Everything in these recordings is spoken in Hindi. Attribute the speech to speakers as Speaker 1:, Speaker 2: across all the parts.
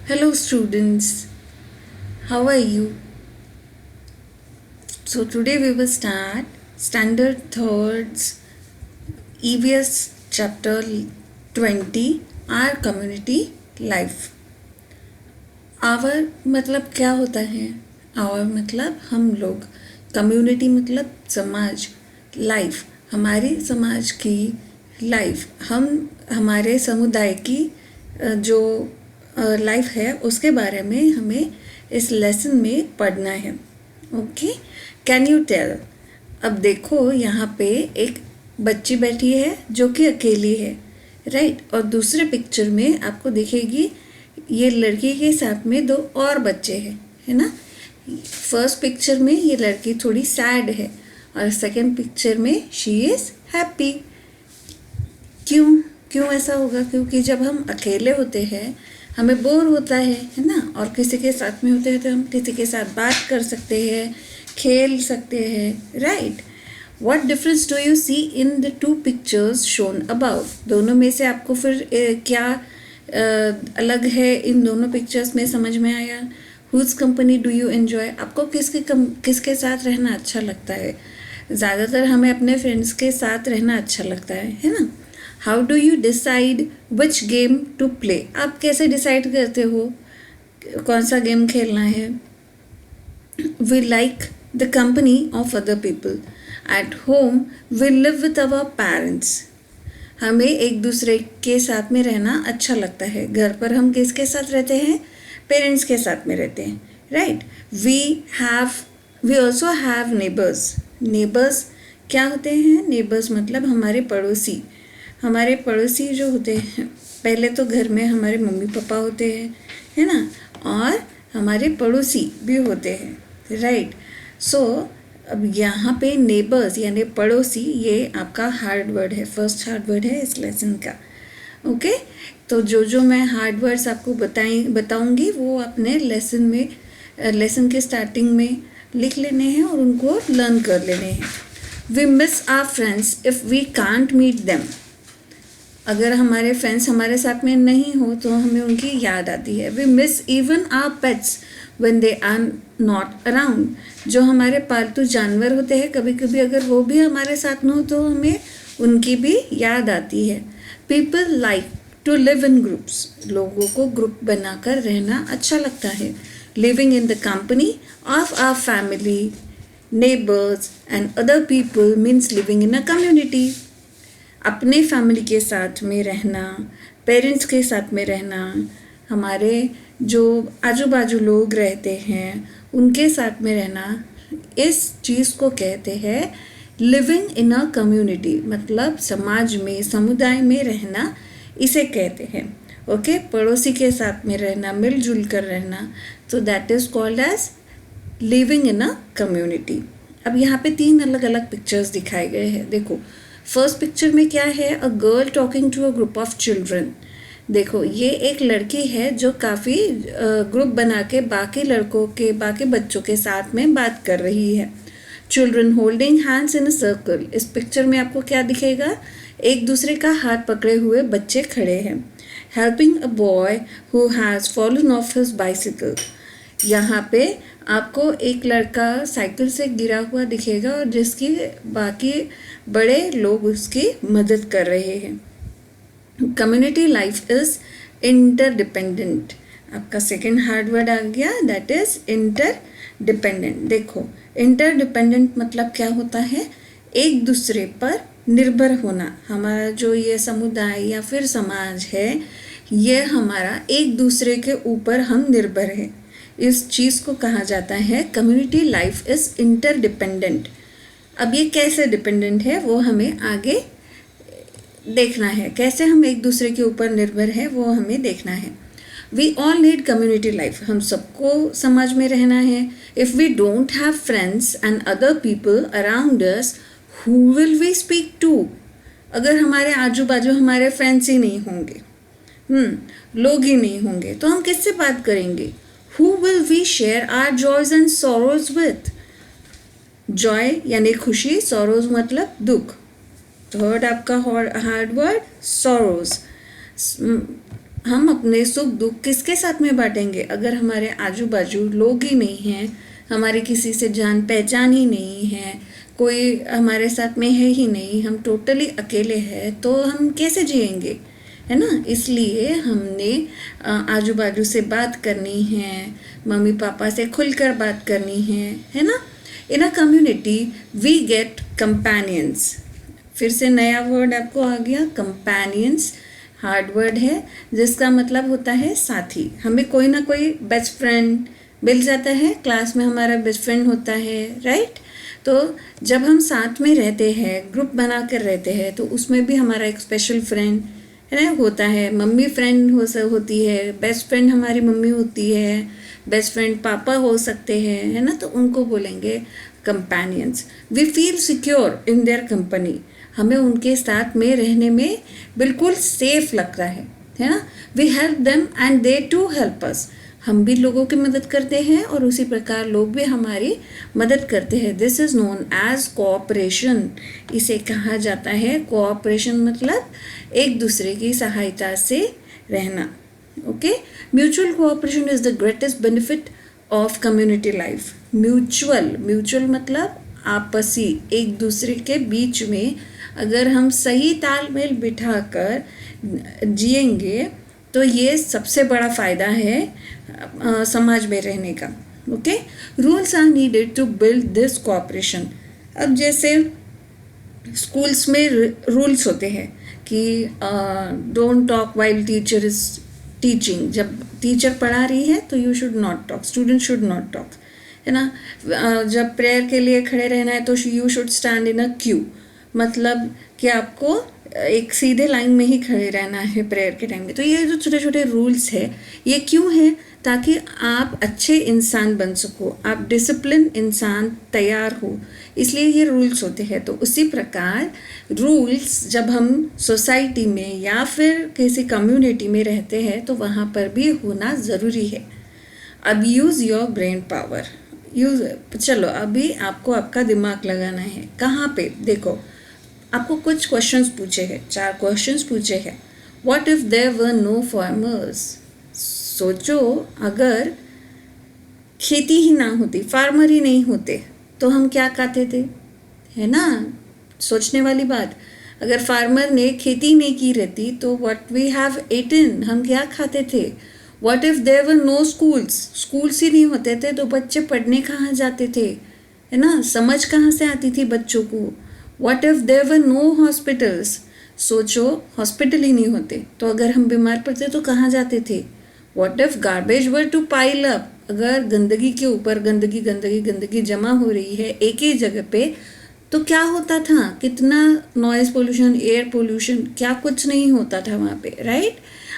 Speaker 1: Hello, students. How are you? So, today we will start Standard Thirds EVS chapter 20 Our Community Life. Our मतलब क्या होता है? Our मतलब हम लोग, कम्युनिटी मतलब समाज, लाइफ हमारी समाज की लाइफ, हम हमारे समुदाय की जो लाइफ है उसके बारे में हमें इस लेसन में पढ़ना है. Okay, can you tell? अब देखो यहाँ पे एक बच्ची बैठी है जो कि अकेली है, राइट? और दूसरे पिक्चर में आपको दिखेगी ये लड़की के साथ में दो और बच्चे हैं, है ना? फर्स्ट पिक्चर में ये लड़की थोड़ी सैड है और सेकंड पिक्चर में शी इज़ हैप्पी. क्यों क्यों ऐसा होगा? क्योंकि जब हम अकेले होते हैं हमें बोर होता है ना? और किसी के साथ में होते हैं तो हम किसी के साथ बात कर सकते हैं, खेल सकते हैं, right? What difference do you see in the two pictures shown above? दोनों में से आपको फिर क्या अलग है इन दोनों पिक्चर्स में, समझ में आया? Whose company do you enjoy? आपको किसके साथ रहना अच्छा लगता है? ज़्यादातर हमें अपने फ्रेंड्स के साथ रहना अच्छा लगता है ना? How do you decide which game to play? आप कैसे डिसाइड करते हो कौन सा गेम खेलना है? We like the company of other people. At home we live with our parents. हमें एक दूसरे के साथ में रहना अच्छा लगता है. घर पर हम किसके साथ रहते हैं? पेरेंट्स के साथ में रहते हैं, right? We also have neighbours. Neighbours क्या होते हैं? नेबर्स मतलब हमारे पड़ोसी. हमारे पड़ोसी जो होते हैं, पहले तो घर में हमारे मम्मी पापा होते हैं, है ना? और हमारे पड़ोसी भी होते हैं, राइट? सो अब यहाँ पे नेबर्स यानी पड़ोसी, ये आपका हार्ड वर्ड है, फर्स्ट हार्ड वर्ड है इस लेसन का. ओके, तो जो मैं हार्ड वर्ड्स आपको बताऊँगी वो अपने लेसन के स्टार्टिंग में लिख लेने हैं और उनको लर्न कर लेने हैं. We miss our friends if we can't meet them. अगर हमारे फ्रेंड्स हमारे साथ में नहीं हो तो हमें उनकी याद आती है. We miss even our pets when they are not around. जो हमारे पालतू जानवर होते हैं, कभी कभी अगर वो भी हमारे साथ में हो तो हमें उनकी भी याद आती है. People like to live in groups. लोगों को ग्रुप बनाकर रहना अच्छा लगता है. Living in the company of our family, neighbours and other people means living in a community. अपने फैमिली के साथ में रहना, पेरेंट्स के साथ में रहना, हमारे जो आजू बाजू लोग रहते हैं उनके साथ में रहना, इस चीज़ को कहते हैं लिविंग इन अ कम्युनिटी. मतलब समाज में, समुदाय में रहना, इसे कहते हैं. ओके, पड़ोसी के साथ में रहना, मिलजुल कर रहना, तो that is called as living in a community. अब यहाँ पे 3 अलग अलग पिक्चर्स दिखाए गए हैं. देखो, फर्स्ट पिक्चर में क्या है? A girl talking to a group of children. देखो, ये एक लड़की है जो काफ़ी ग्रुप बना के बाकी बच्चों के साथ में बात कर रही है. Children holding hands in a circle. इस पिक्चर में आपको क्या दिखेगा? एक दूसरे का हाथ पकड़े हुए बच्चे खड़े हैं. Helping a boy who has fallen of his bicycle. यहाँ पे आपको एक लड़का साइकिल से गिरा हुआ दिखेगा और जिसकी बाकी बड़े लोग उसकी मदद कर रहे हैं. Community life is interdependent. आपका सेकेंड हार्ड वर्ड आ गया, दैट इज़ इंटरडिपेंडेंट. देखो, इंटरडिपेंडेंट मतलब क्या होता है? एक दूसरे पर निर्भर होना. हमारा जो ये समुदाय या फिर समाज है, ये हमारा एक दूसरे के ऊपर हम निर्भर हैं. इस चीज़ को कहा जाता है कम्युनिटी लाइफ इज़ इंटरडिपेंडेंट. अब ये कैसे डिपेंडेंट है वो हमें आगे देखना है. कैसे हम एक दूसरे के ऊपर निर्भर है वो हमें देखना है. We all need community life. हम सबको समाज में रहना है. If we don't have friends and other people around us, who will we speak to? अगर हमारे आजू बाजू हमारे फ्रेंड्स ही नहीं होंगे, लोग ही नहीं होंगे, तो हम किससे बात करेंगे? Who will we share our joys and sorrows with? Joy यानी खुशी, सॉरोज मतलब दुख. थर्ड आपका हार्ड वर्ड सॉरोज. हम अपने सुख दुख किसके साथ में बांटेंगे अगर हमारे आजू बाजू लोग ही नहीं हैं, हमारी किसी से जान पहचान ही नहीं है, कोई हमारे साथ में है ही नहीं, हम टोटली अकेले हैं, तो हम कैसे जिएंगे, है ना। इसलिए हमने आजू बाजू से बात करनी है, मम्मी पापा से खुलकर बात करनी है ना। In a community we get companions. फिर से नया वर्ड आपको आ गया, कंपेनियंस। हार्ड वर्ड है जिसका मतलब होता है साथी। हमें कोई ना कोई बेस्ट फ्रेंड मिल जाता है, क्लास में हमारा बेस्ट फ्रेंड होता है, राइट। तो जब हम साथ में रहते हैं, ग्रुप बना कर रहते हैं, तो उसमें भी हमारा एक स्पेशल फ्रेंड है ना होता है। मम्मी फ्रेंड होती है, बेस्ट फ्रेंड हमारी मम्मी होती है, बेस्ट फ्रेंड पापा हो सकते हैं, है ना। तो उनको बोलेंगे companions. We feel secure in their company. हमें उनके साथ में रहने में बिल्कुल सेफ लगता है ना। We help them and they too help us. हम भी लोगों की मदद करते हैं और उसी प्रकार लोग भी हमारी मदद करते हैं। This is known as cooperation. इसे कहा जाता है कोऑपरेशन, मतलब एक दूसरे की सहायता से रहना। Okay, mutual cooperation is the greatest benefit of community life. Mutual मतलब आपसी, एक दूसरे के बीच में अगर हम सही तालमेल बिठाकर जिएंगे तो ये सबसे बड़ा फ़ायदा है समाज में रहने का। Okay, rules are needed to build this cooperation. अब जैसे स्कूल्स में रूल्स होते हैं कि don't talk while teacher is teaching. जब टीचर पढ़ा रही है तो you should not talk, student should not talk, है ना। जब प्रेयर के लिए खड़े रहना है तो you should stand in a Q, मतलब कि आपको एक सीधे लाइन में ही खड़े रहना है प्रेयर के टाइम में। तो ये जो छोटे छोटे रूल्स है, ये क्यों है? ताकि आप अच्छे इंसान बन सको, आप डिसिप्लिन इंसान तैयार हो, इसलिए ये रूल्स होते हैं। तो उसी प्रकार रूल्स जब हम सोसाइटी में या फिर किसी कम्युनिटी में रहते हैं तो वहाँ पर भी होना ज़रूरी है। अब यूज़ योर ब्रेन पावर। चलो अभी आपको आपका दिमाग लगाना है। कहाँ पे? देखो, आपको कुछ क्वेश्चंस पूछे हैं, 4 क्वेश्चंस पूछे हैं। What if there were no farmers? सोचो, अगर खेती ही ना होती, फार्मर ही नहीं होते, तो हम क्या खाते थे, है ना। सोचने वाली बात। अगर फार्मर ने खेती नहीं की रहती तो व्हाट वी हैव ईटन, हम क्या खाते थे। What if there were no schools ही नहीं होते थे तो बच्चे पढ़ने कहाँ जाते थे, है ना। समझ कहाँ से आती थी बच्चों को। What if there were no hospitals? सोचो, हॉस्पिटल ही नहीं होते तो अगर हम बीमार पड़ते तो कहाँ जाते थे। What if garbage were to pile up? अगर गंदगी के ऊपर गंदगी जमा हो रही है एक ही जगह पे, तो क्या होता था, कितना नॉइज पोल्यूशन, एयर पोल्यूशन, क्या कुछ नहीं होता था वहाँ पे, right.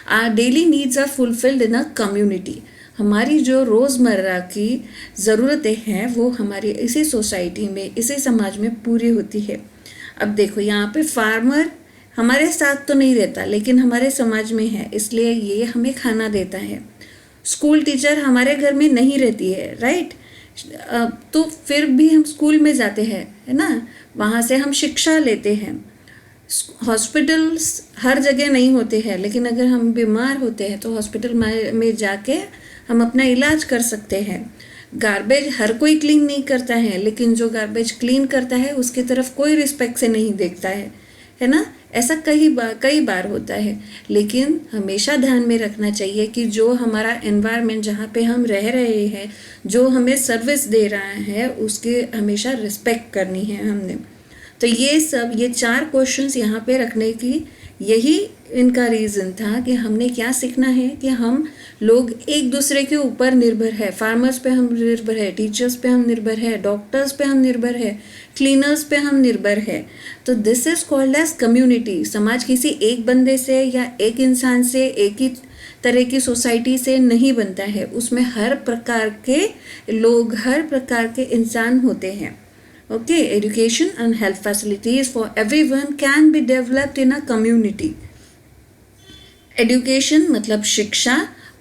Speaker 1: Our daily needs are fulfilled in a community. हमारी जो रोज़मर्रा की ज़रूरतें हैं वो हमारी इसी सोसाइटी में, इसी समाज में पूरी होती है। अब देखो, यहाँ पे फार्मर हमारे साथ तो नहीं रहता लेकिन हमारे समाज में है, इसलिए ये हमें खाना देता है। स्कूल टीचर हमारे घर में नहीं रहती है, राइट। तो फिर भी हम स्कूल में जाते हैं, है ना, वहाँ से हम शिक्षा लेते हैं। हॉस्पिटल्स हर जगह नहीं होते हैं, लेकिन अगर हम बीमार होते हैं तो हॉस्पिटल में जाके हम अपना इलाज कर सकते हैं। गार्बेज हर कोई क्लीन नहीं करता है, लेकिन जो गार्बेज क्लीन करता है उसकी तरफ कोई रिस्पेक्ट से नहीं देखता है ना। ऐसा कई बार होता है। लेकिन हमेशा ध्यान में रखना चाहिए कि जो हमारा एनवायरनमेंट जहाँ पे हम रह रहे हैं, जो हमें सर्विस दे रहा है, उसके हमेशा रिस्पेक्ट करनी है हमने। तो ये 4 क्वेश्चंस यहाँ पे रखने की यही इनका रीज़न था कि हमने क्या सीखना है कि हम लोग एक दूसरे के ऊपर निर्भर है। फार्मर्स पे हम निर्भर है, टीचर्स पे हम निर्भर है, डॉक्टर्स पे हम निर्भर है, क्लीनर्स पे हम निर्भर है। तो this is called as community. समाज किसी एक बंदे से या एक इंसान से, एक ही तरह की सोसाइटी से नहीं बनता है, उसमें हर प्रकार के लोग, हर प्रकार के इंसान होते हैं। Okay, education and health facilities for everyone can be developed in a community. Education मतलब शिक्षा,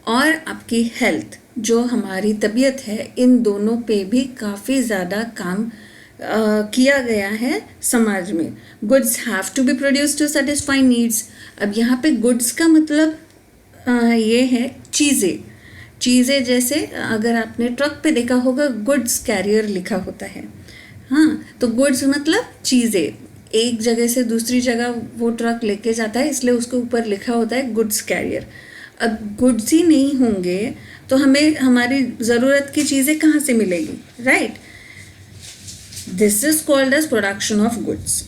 Speaker 1: और आपकी हेल्थ, जो हमारी तबीयत है, इन दोनों पे भी काफ़ी ज़्यादा काम किया गया है समाज में। Goods have to be produce to satisfy needs. अब यहाँ पे गुड्स का मतलब ये है चीज़ें। चीज़ें जैसे अगर आपने ट्रक पे देखा होगा गुड्स कैरियर लिखा होता है। हाँ, तो गुड्स मतलब चीज़ें, एक जगह से दूसरी जगह वो ट्रक लेके जाता है, इसलिए उसके ऊपर लिखा होता है गुड्स कैरियर। अब गुड्स ही नहीं होंगे तो हमें हमारी ज़रूरत की चीज़ें कहाँ से मिलेगी, right? This is called as production of goods.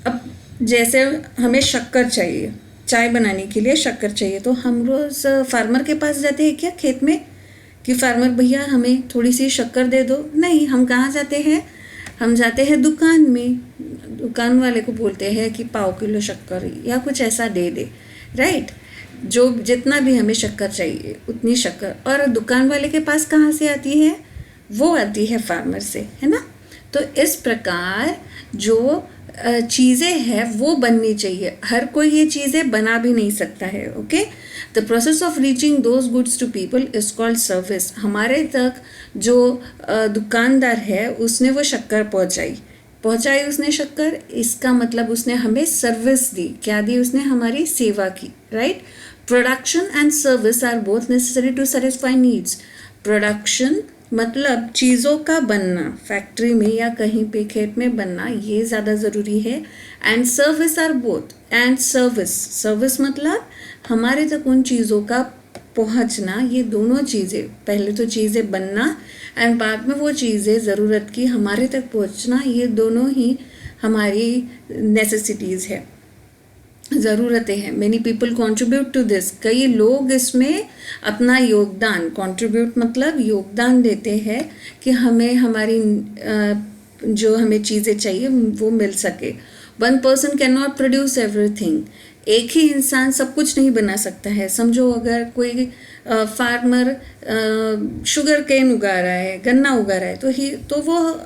Speaker 1: अब जैसे हमें शक्कर चाहिए, चाय बनाने के लिए शक्कर चाहिए, तो हम रोज़ फार्मर के पास जाते हैं क्या खेत में कि फार्मर भैया हमें थोड़ी सी शक्कर दे दो? नहीं, हम कहाँ जाते हैं? हम जाते हैं दुकान में, दुकान वाले को बोलते हैं कि पाव किलो शक्कर या कुछ ऐसा दे दे, राइट? जो जितना भी हमें शक्कर चाहिए उतनी शक्कर, और दुकान वाले के पास कहाँ से आती है? वो आती है फार्मर से, है ना? तो इस प्रकार जो चीज़ें हैं वो बननी चाहिए। हर कोई ये चीज़ें बना भी नहीं सकता है, okay? The process of reaching those goods to people is called service. हमारे तक जो दुकानदार है उसने वो शक्कर पहुंचाई उसने शक्कर, इसका मतलब उसने हमें सर्विस दी। क्या दी उसने? हमारी सेवा की, right? Production and service are both necessary to satisfy needs. Production मतलब चीज़ों का बनना, फैक्ट्री में या कहीं पे खेत में बनना, ये ज़्यादा ज़रूरी है। And service are both, and service मतलब हमारे तक उन चीज़ों का पहुंचना, ये दोनों चीज़ें, पहले तो चीज़ें बनना एंड बाद में वो चीज़ें ज़रूरत की हमारे तक पहुंचना, ये दोनों ही हमारी नेसेसिटीज़ है, ज़रूरतें हैं। Many people contribute to this. कई लोग इसमें अपना योगदान, कॉन्ट्रीब्यूट मतलब योगदान देते हैं कि हमें हमारी जो हमें चीज़ें चाहिए वो मिल सके। One person can not produce everything. एक ही इंसान सब कुछ नहीं बना सकता है। समझो अगर कोई फार्मर शुगर केन उगा रहा है, गन्ना उगा रहा है, तो वो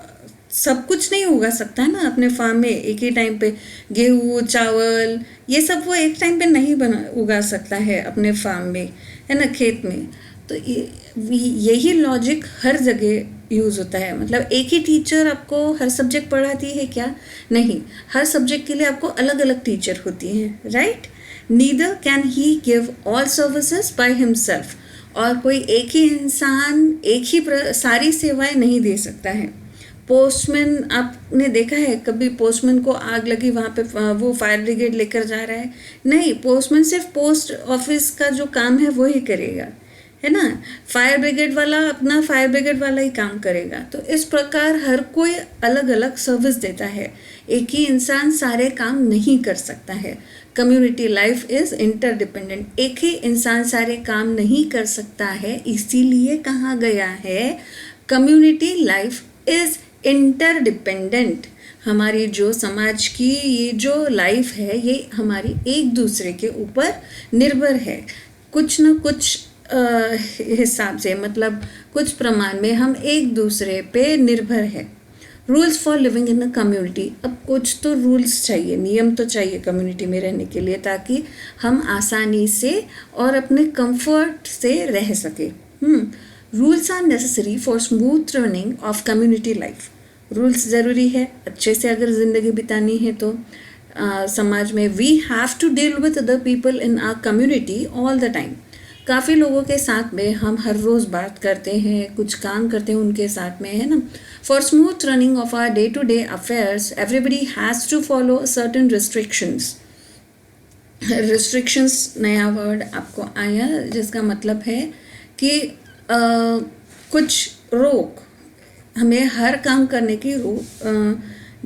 Speaker 1: सब कुछ नहीं उगा सकता है ना अपने फार्म में एक ही टाइम पे। गेहूँ, चावल, ये सब वो एक टाइम पे नहीं उगा सकता है अपने फार्म में, है ना, खेत में। तो यही लॉजिक हर जगह यूज़ होता है। मतलब एक ही टीचर आपको हर सब्जेक्ट पढ़ाती है क्या? नहीं, हर सब्जेक्ट के लिए आपको अलग अलग टीचर होती हैं, right? Neither can he give all services by himself. और कोई एक ही इंसान एक ही सारी सेवाएं नहीं दे सकता है। पोस्टमैन, आपने देखा है कभी पोस्टमैन को आग लगी, वहाँ पे वो फायर ब्रिगेड लेकर जा रहा है? नहीं, पोस्टमैन सिर्फ पोस्ट ऑफिस का जो काम है वो ही करेगा, है ना? फायर ब्रिगेड वाला अपना फायर ब्रिगेड वाला ही काम करेगा। तो इस प्रकार हर कोई अलग अलग सर्विस देता है, एक ही इंसान सारे काम नहीं कर सकता है। Community life is interdependent. एक ही इंसान सारे काम नहीं कर सकता है, इसीलिए कहा गया है कम्युनिटी लाइफ इज इंटरडिपेंडेंट। हमारी जो समाज की ये जो लाइफ है ये हमारी एक दूसरे के ऊपर निर्भर है, कुछ न कुछ हिसाब से, मतलब कुछ प्रमाण में हम एक दूसरे पे निर्भर है। Rules for living in a community. अब कुछ तो रूल्स चाहिए, नियम तो चाहिए कम्युनिटी में रहने के लिए, ताकि हम आसानी से और अपने कंफर्ट से रह सके। Rules are necessary for smooth running of community life. Rules ज़रूरी है अच्छे से अगर ज़िंदगी बितानी है तो समाज में। We have to deal with other people in our community all the time. काफ़ी लोगों के साथ में हम हर रोज़ बात करते हैं, कुछ काम करते हैं उनके साथ में, है ना। For smooth running of our day to day affairs everybody has to follow certain restrictions. Restrictions नया वर्ड आपको आया, जिसका मतलब है कि कुछ रोक, हमें हर काम करने की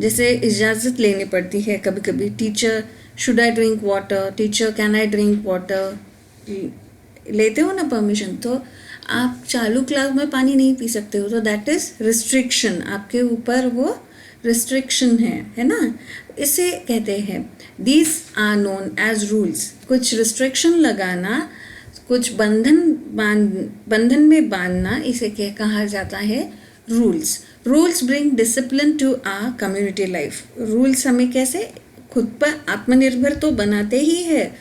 Speaker 1: जैसे इजाज़त लेनी पड़ती है कभी कभी। Teacher, should I drink water? Teacher, can I drink water? लेते हो ना परमिशन, तो आप चालू क्लास में पानी नहीं पी सकते हो, तो दैट इज़ रिस्ट्रिक्शन, आपके ऊपर वो रिस्ट्रिक्शन है ना। इसे कहते हैं these are known as rules. कुछ रिस्ट्रिक्शन लगाना, कुछ बंधन में बांधना, इसे क्या कहा जाता है? Rules. Rules bring discipline to our community life. Rules हमें कैसे खुद पर आत्मनिर्भर तो बनाते ही है,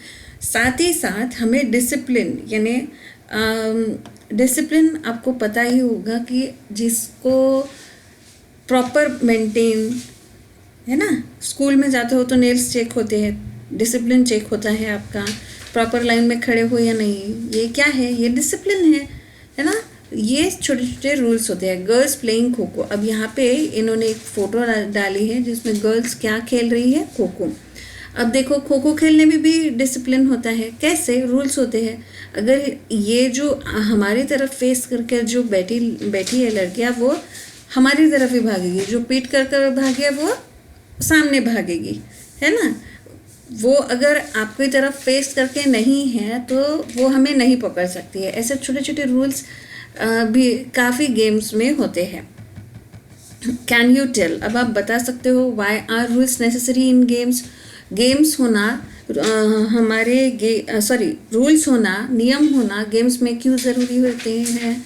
Speaker 1: साथ ही साथ हमें डिसिप्लिन, यानी डिसिप्लिन आपको पता ही होगा कि जिसको प्रॉपर मेंटेन, है ना। स्कूल में जाते हो तो नेल्स चेक होते हैं, डिसिप्लिन चेक होता है आपका, प्रॉपर लाइन में खड़े हो या नहीं, ये क्या है, ये डिसिप्लिन है ना। ये छोटे छोटे रूल्स होते हैं। गर्ल्स प्लेइंग खो खो, अब यहाँ पे इन्होंने एक फ़ोटो डाली है जिसमें गर्ल्स क्या खेल रही है, खो खो। अब देखो खो खो खेलने में भी डिसिप्लिन होता है, कैसे रूल्स होते हैं। अगर ये जो हमारी तरफ फेस करके जो बैठी है लड़कियाँ, वो हमारी तरफ ही भागेगी, जो पीट कर भागे वो सामने भागेगी, है ना। वो अगर आपकी तरफ फेस करके नहीं है तो वो हमें नहीं पकड़ सकती है। ऐसे छोटे छोटे रूल्स भी काफ़ी गेम्स में होते हैं। कैन यू टेल, अब आप बता सकते हो why are rules necessary in games. Games होना रूल्स होना, नियम होना गेम्स में क्यों ज़रूरी होते हैं,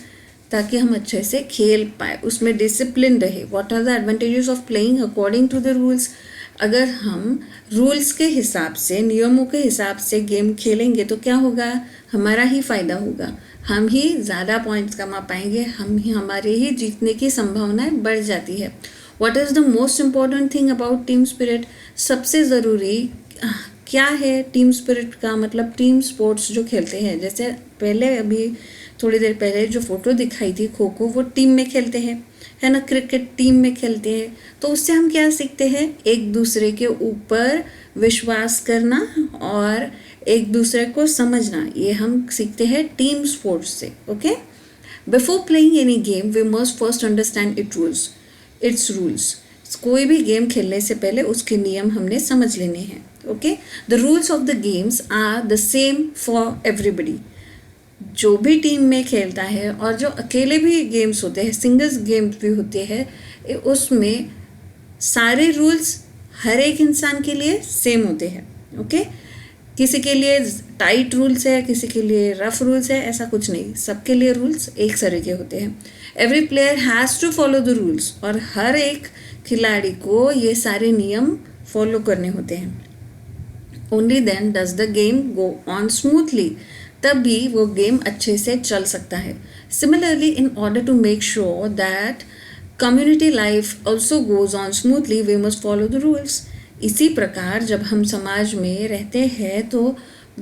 Speaker 1: ताकि हम अच्छे से खेल पाए, उसमें डिसिप्लिन रहे। What are the advantages of playing according to the rules. अगर हम रूल्स के हिसाब से, नियमों के हिसाब से गेम खेलेंगे तो क्या होगा, हमारा ही फ़ायदा होगा, हम ही ज़्यादा पॉइंट्स कमा पाएंगे, हमारे ही जीतने की संभावनाएं बढ़ जाती है। What is the most important thing about team spirit, सबसे ज़रूरी क्या है टीम स्पिरिट का मतलब, टीम स्पोर्ट्स जो खेलते हैं, जैसे पहले अभी थोड़ी देर पहले जो फ़ोटो दिखाई थी खो खो, वो टीम में खेलते हैं, है ना, क्रिकेट टीम में खेलते हैं। तो उससे हम क्या सीखते हैं, एक दूसरे के ऊपर विश्वास करना और एक दूसरे को समझना, ये हम सीखते हैं टीम स्पोर्ट्स से। Okay, before playing any game we must first understand its rules. कोई भी गेम खेलने से पहले उसके नियम हमने समझ लेने हैं। Okay, the rules of the games are the same for everybody. जो भी टीम में खेलता है और जो अकेले भी गेम्स होते हैं, सिंगल्स गेम्स भी होते हैं, उसमें सारे रूल्स हर एक इंसान के लिए सेम होते हैं। ओके, किसी के लिए टाइट रूल्स है, किसी के लिए रफ रूल्स है, ऐसा कुछ नहीं, सबके लिए रूल्स एक तरह के होते हैं। Every player has to follow the rules, और हर एक खिलाड़ी को ये सारे नियम फॉलो करने होते हैं। Only then does the game go on smoothly, तब भी वो गेम अच्छे से चल सकता है। Similarly, in order to make sure that community life also goes on smoothly we must follow the rules. इसी प्रकार जब हम समाज में रहते हैं तो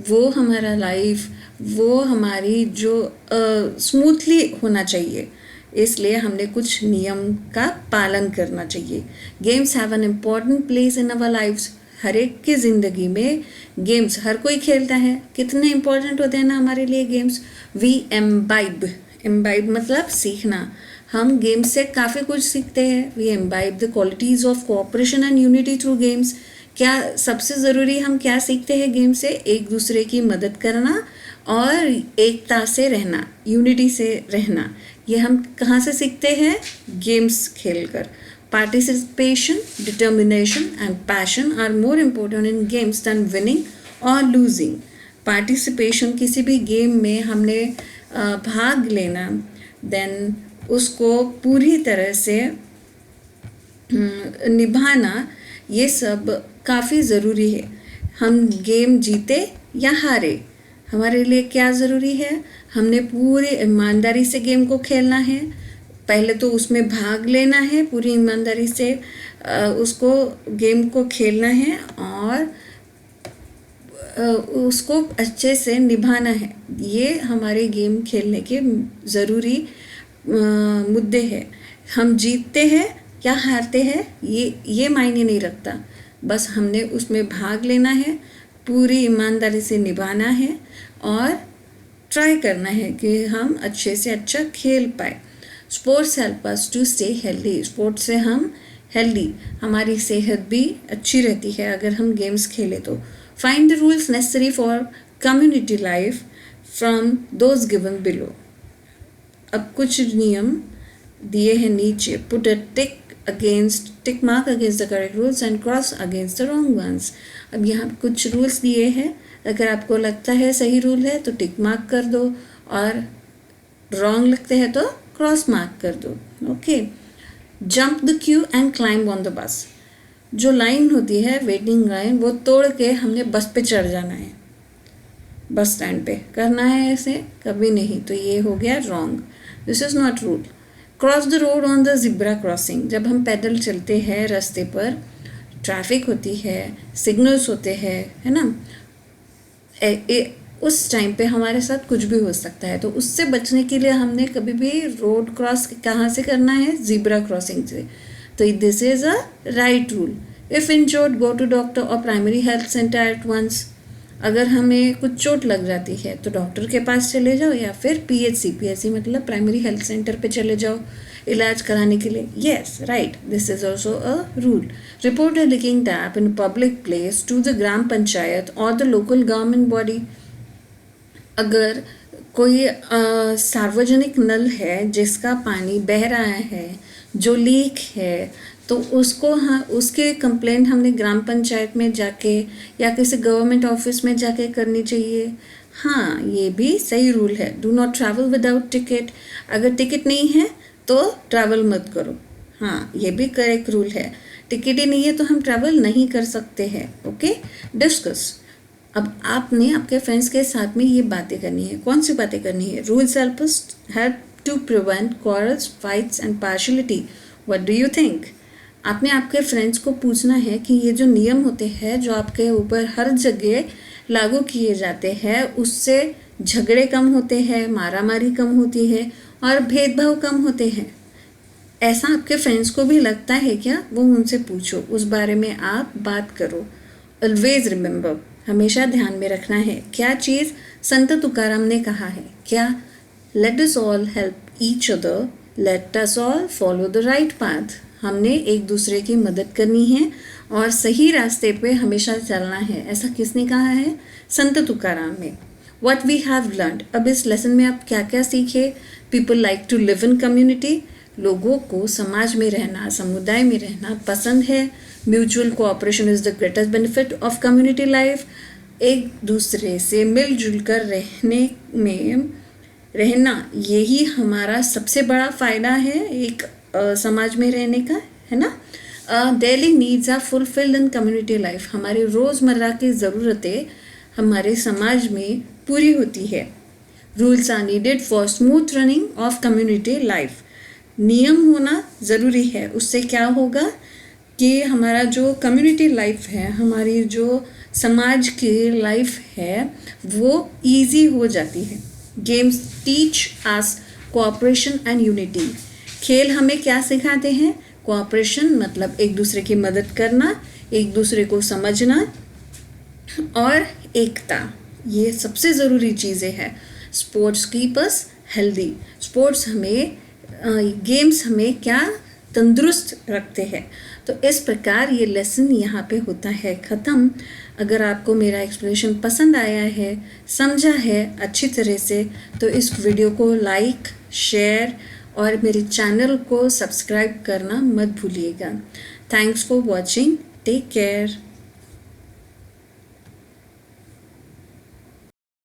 Speaker 1: वो हमारा लाइफ, वो हमारी जो स्मूथली होना चाहिए, इसलिए हमने कुछ नियम का पालन करना चाहिए। Games have an important place in our lifes. हर एक की ज़िंदगी में गेम्स हर कोई खेलता है, कितने इम्पोर्टेंट होते हैं ना हमारे लिए गेम्स। वी एम्बाइब मतलब सीखना, हम गेम्स से काफ़ी कुछ सीखते हैं। We imbibe the qualities of cooperation and unity through games. क्या सबसे ज़रूरी हम क्या सीखते हैं गेम से, एक दूसरे की मदद करना और एकता से रहना, यूनिटी से रहना। ये हम कहाँ से सीखते हैं, गेम्स खेलकर। Participation, determination and passion are more important in games than winning or losing. Participation, किसी भी गेम में हमने भाग लेना, देन उसको पूरी तरह से निभाना, ये सब काफ़ी ज़रूरी है। हम गेम जीते या हारे, हमारे लिए क्या ज़रूरी है, हमने पूरी ईमानदारी से गेम को खेलना है। पहले तो उसमें भाग लेना है, पूरी ईमानदारी से उसको गेम को खेलना है और उसको अच्छे से निभाना है। ये हमारे गेम खेलने के ज़रूरी मुद्दे हैं। हम जीतते हैं या हारते हैं ये मायने नहीं रखता, बस हमने उसमें भाग लेना है, पूरी ईमानदारी से निभाना है और ट्राई करना है कि हम अच्छे से अच्छा खेल पाए। Sports help us to stay healthy. Sports से हम हेल्दी, हमारी सेहत भी अच्छी रहती है अगर हम गेम्स खेलें तो। Find the rules necessary for community life from those given below. अब कुछ नियम दिए हैं नीचे। Put a tick mark against the correct rules and cross against the wrong ones. अब यहाँ कुछ रूल्स दिए हैं, अगर आपको लगता है सही रूल है तो टिक मार्क कर दो और रॉन्ग लगते हैं तो क्रॉस मार्क कर दो। Okay, jump the Q and climb on the bus. जो लाइन होती है वेटिंग लाइन, वो तोड़ के हमने बस पे चढ़ जाना है, बस स्टैंड पे करना है, ऐसे कभी नहीं, तो ये हो गया wrong, this is not rule. Cross the road on the zebra crossing. जब हम पैदल चलते हैं रास्ते पर, ट्रैफिक होती है, सिग्नल्स होते हैं, है ना, उस टाइम पे हमारे साथ कुछ भी हो सकता है। तो उससे बचने के लिए हमने कभी भी रोड क्रॉस कहाँ से करना है, ज़ीब्रा क्रॉसिंग से। तो this is a right rule. If injured go to doctor और primary health centre at once. अगर हमें कुछ चोट लग जाती है तो डॉक्टर के पास चले जाओ या फिर पीएचसी मतलब प्राइमरी हेल्थ सेंटर पे चले जाओ इलाज कराने के लिए। Yes right, this is also a rule. Report a leaking tap in public place to the gram panchayat और द लोकल गवर्नमेंट बॉडी। अगर कोई सार्वजनिक नल है जिसका पानी बह रहा है, जो लीक है, तो उसको उसके कंप्लेंट हमने ग्राम पंचायत में जाके या किसी गवर्नमेंट ऑफिस में जाके करनी चाहिए। हाँ, ये भी सही रूल है। Do not travel without ticket. अगर टिकट नहीं है तो ट्रैवल मत करो। हाँ, ये भी करेक्ट रूल है। टिकट ही नहीं है तो हम ट्रैवल नहीं कर सकते हैं। Okay, discuss. अब आपने आपके फ्रेंड्स के साथ में ये बातें करनी है। कौन सी बातें करनी है? Rules help to prevent quarrels, fights and partiality. What do you think? आपने आपके फ्रेंड्स को पूछना है कि ये जो नियम होते हैं जो आपके ऊपर हर जगह लागू किए जाते हैं, उससे झगड़े कम होते हैं, मारामारी कम होती है और भेदभाव कम होते हैं। ऐसा आपके फ्रेंड्स को भी लगता है क्या? वो उनसे पूछो, उस बारे में आप बात करो। ऑलवेज रिमेंबर, हमेशा ध्यान में रखना है क्या चीज़ संत तुकाराम ने कहा है, क्या? Let us all help each other, let us all follow the right path. हमने एक दूसरे की मदद करनी है और सही रास्ते पे हमेशा चलना है। ऐसा किसने कहा है? संत तुकाराम ने। What we have learned, अब इस लेसन में आप क्या क्या सीखे? People like to live in community. लोगों को समाज में रहना, समुदाय में रहना पसंद है। Mutual cooperation is the greatest benefit of community life. एक दूसरे से मिलजुल कर रहना यही हमारा सबसे बड़ा फ़ायदा है एक समाज में रहने का, है ना। Daily needs are fulfilled in community life. हमारी रोज़मर्रा की ज़रूरतें हमारे समाज में पूरी होती है। Rules are needed for smooth running of community life. नियम होना ज़रूरी है। उससे क्या होगा कि हमारा जो कम्युनिटी लाइफ है, हमारी जो समाज की लाइफ है, वो इजी हो जाती है। Games teach us cooperation and unity. खेल हमें क्या सिखाते हैं? कोऑपरेशन मतलब एक दूसरे की मदद करना, एक दूसरे को समझना और एकता। ये सबसे ज़रूरी चीज़ें हैं। Sports keep us healthy. Sports हमें गेम्स हमें क्या तंदुरुस्त रखते हैं। तो इस प्रकार ये लेसन यहाँ पे होता है ख़त्म। अगर आपको मेरा एक्सप्लेनेशन पसंद आया है, समझा है अच्छी तरह से, तो इस वीडियो को लाइक, शेयर और मेरे चैनल को सब्सक्राइब करना मत भूलिएगा। Thanks for watching. Take care.